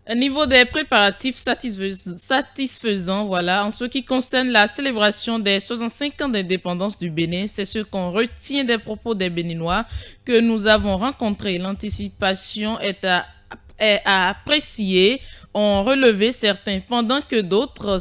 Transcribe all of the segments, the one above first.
Au niveau des préparatifs satisfaisants, voilà, en ce qui concerne la célébration des 65 ans d'indépendance du Bénin, c'est ce qu'on retient des propos des Béninois que nous avons rencontrés. L'anticipation est à apprécier, ont relevé certains, pendant que d'autres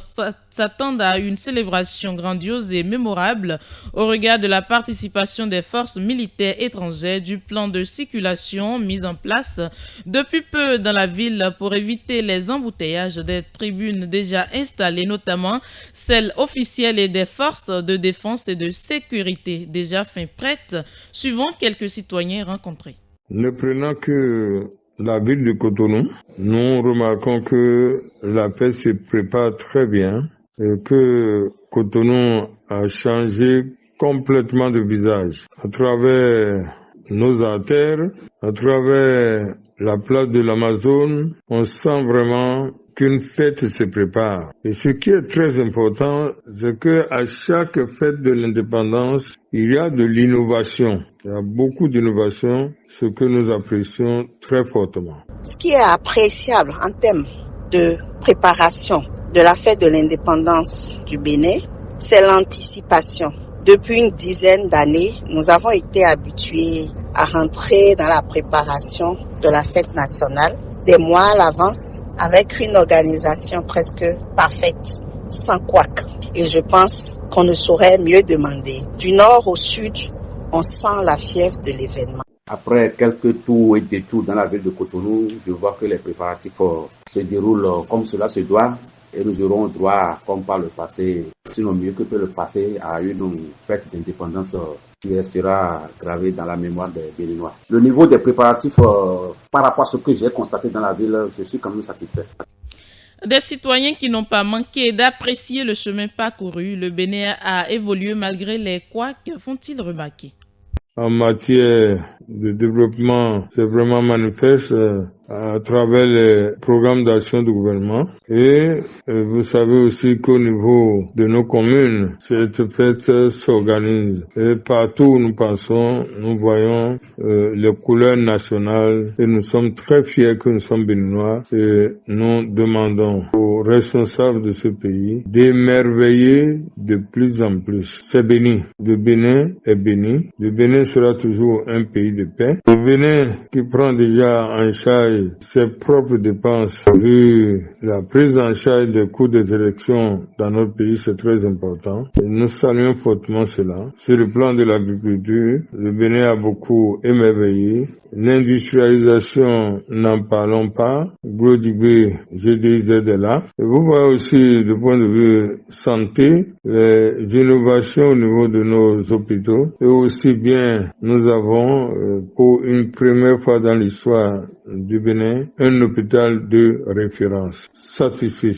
s'attendent à une célébration grandiose et mémorable au regard de la participation des forces militaires étrangères, du plan de circulation mis en place depuis peu dans la ville pour éviter les embouteillages, des tribunes déjà installées, notamment celles officielles, et des forces de défense et de sécurité déjà fin prêtes, suivant quelques citoyens rencontrés. Ne prenant que la ville de Cotonou, nous remarquons que la paix se prépare très bien et que Cotonou a changé complètement de visage. À travers nos artères, à travers la place de l'Amazone, on sent vraiment qu'une fête se prépare. Et ce qui est très important, c'est que à chaque fête de l'indépendance, il y a de l'innovation. Il y a beaucoup d'innovation, ce que nous apprécions très fortement. Ce qui est appréciable en termes de préparation de la fête de l'indépendance du Bénin, c'est l'anticipation. Depuis une dizaine d'années, nous avons été habitués à rentrer dans la préparation de la fête nationale des mois à l'avance, avec une organisation presque parfaite, sans couac. Et je pense qu'on ne saurait mieux demander. Du nord au sud, on sent la fièvre de l'événement. Après quelques tours et détours dans la ville de Cotonou, je vois que les préparatifs se déroulent comme cela se doit. Et nous aurons droit, comme par le passé, sinon mieux que le passé, à une fête d'indépendance qui restera gravée dans la mémoire des Béninois. Le niveau des préparatifs, par rapport à ce que j'ai constaté dans la ville, je suis quand même satisfait. Des citoyens qui n'ont pas manqué d'apprécier le chemin parcouru, le Bénin a évolué malgré les couacs, font-ils remarquer. En matière de développement, c'est vraiment manifeste à travers les programmes d'action du gouvernement. Et vous savez aussi qu'au niveau de nos communes, cette fête s'organise. Et partout où nous passons, nous voyons les couleurs nationales et nous sommes très fiers que nous sommes béninois et nous demandons aux responsables de ce pays d'émerveiller de plus en plus. C'est béni. Le Bénin est béni. Le Bénin sera toujours un pays de paix. Le Bénin qui prend déjà en charge ses propres dépenses, vu la prise en charge des coûts des élections dans notre pays, c'est très important. Et nous saluons fortement cela. Sur le plan de l'agriculture, le Bénin a beaucoup émerveillé. L'industrialisation, n'en parlons pas. Gros-Dibé, GDZ est là. Et vous voyez aussi, du point de vue santé, les innovations au niveau de nos hôpitaux. Et aussi bien, nous avons, pour une première fois dans l'histoire du Bénin, un hôpital de référence. Satisfait,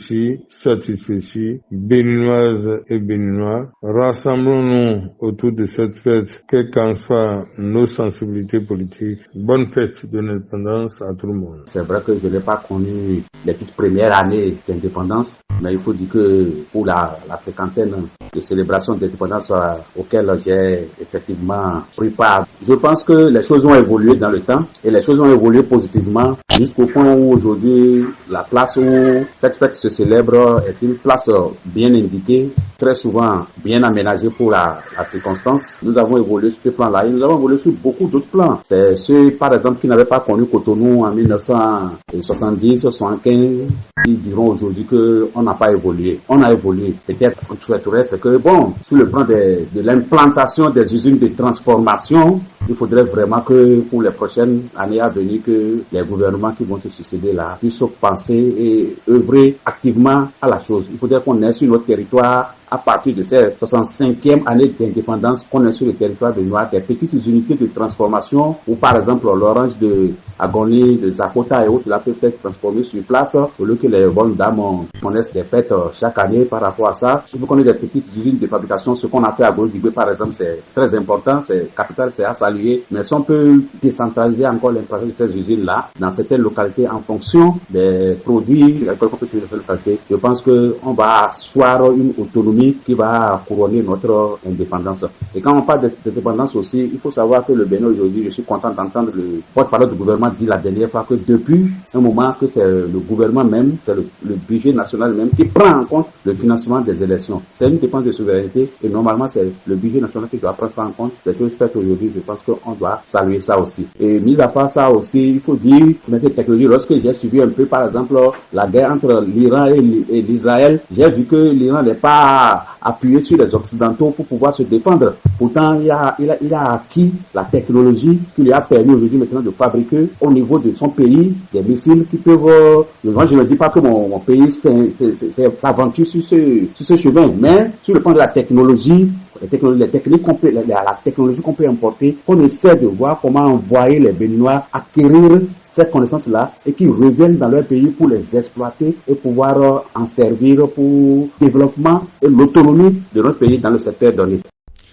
béninoises et béninois, rassemblons-nous autour de cette fête, quelles qu'en soient nos sensibilités politiques. Bonne fête de l'indépendance à tout le monde. C'est vrai que je n'ai pas connu les toutes premières années d'indépendance, mais il faut dire que pour la cinquantaine de célébrations d'indépendance auxquelles j'ai effectivement pris part, je pense que les choses ont évolué dans le temps et les choses ont évolué positivement jusqu'au point où aujourd'hui la place où cette fête se célèbre est une place bien indiquée, très souvent bien aménagée pour la circonstance. Nous avons évolué sur ce plan-là et nous avons évolué sur beaucoup d'autres plans. C'est ceux, par exemple, qui n'avaient pas connu Cotonou en 1970, 75, qui diront aujourd'hui qu'on n'a pas évolué. On a évolué. Peut-être qu'on souhaiterait, c'est que, bon, sur le plan de l'implantation des usines de transformation, il faudrait vraiment que pour les prochaines années à venir, que les gouvernements qui vont se succéder là puissent penser et œuvrer activement à la chose. Il faudrait qu'on ait sur notre territoire, à partir de cette 65e année d'indépendance, qu'on ait sur le territoire de Noir des petites unités de transformation où, par exemple, l'orange de Agoni, de Zakota et autres, là, peut être transformé sur place au lieu que les bonnes dames connaissent des fêtes chaque année par rapport à ça. Il faut qu'on ait des petites usines de fabrication. Ce qu'on a fait à Gros-Dibé, par exemple, c'est très important, c'est capital, c'est à saluer. Mais si on peut décentraliser encore l'implantation de ces usines-là dans certaines localités en fonction des produits qu'on peut trouver dans cette localité, je pense qu'on va asseoir une autonomie l'autonomie qui va couronner notre indépendance. Et quand on parle d'indépendance aussi, il faut savoir que le Bénin aujourd'hui, je suis content d'entendre le porte-parole du gouvernement dire la dernière fois que depuis un moment que c'est le gouvernement même, c'est le budget national même qui prend en compte le financement des élections. C'est une dépense de souveraineté et normalement c'est le budget national qui doit prendre ça en compte. C'est chose faite aujourd'hui, je pense qu'on doit saluer ça aussi. Et mis à part ça aussi, il faut dire, les technologies, lorsque j'ai suivi un peu par exemple la guerre entre l'Iran et l'Israël, j'ai vu que l'Iran n'est pas appuyé sur les Occidentaux pour pouvoir se défendre. Pourtant, il a acquis la technologie qui lui a permis aujourd'hui maintenant de fabriquer au niveau de son pays des missiles qui peuvent... moi, je ne dis pas que mon pays s'aventure sur ce chemin, mais sur le plan de la technologie, la technologie qu'on peut importer, on essaie de voir comment envoyer les Béninois acquérir cette connaissance-là et qu'ils reviennent dans leur pays pour les exploiter et pouvoir en servir pour le développement et l'autonomie de notre pays dans le secteur donné.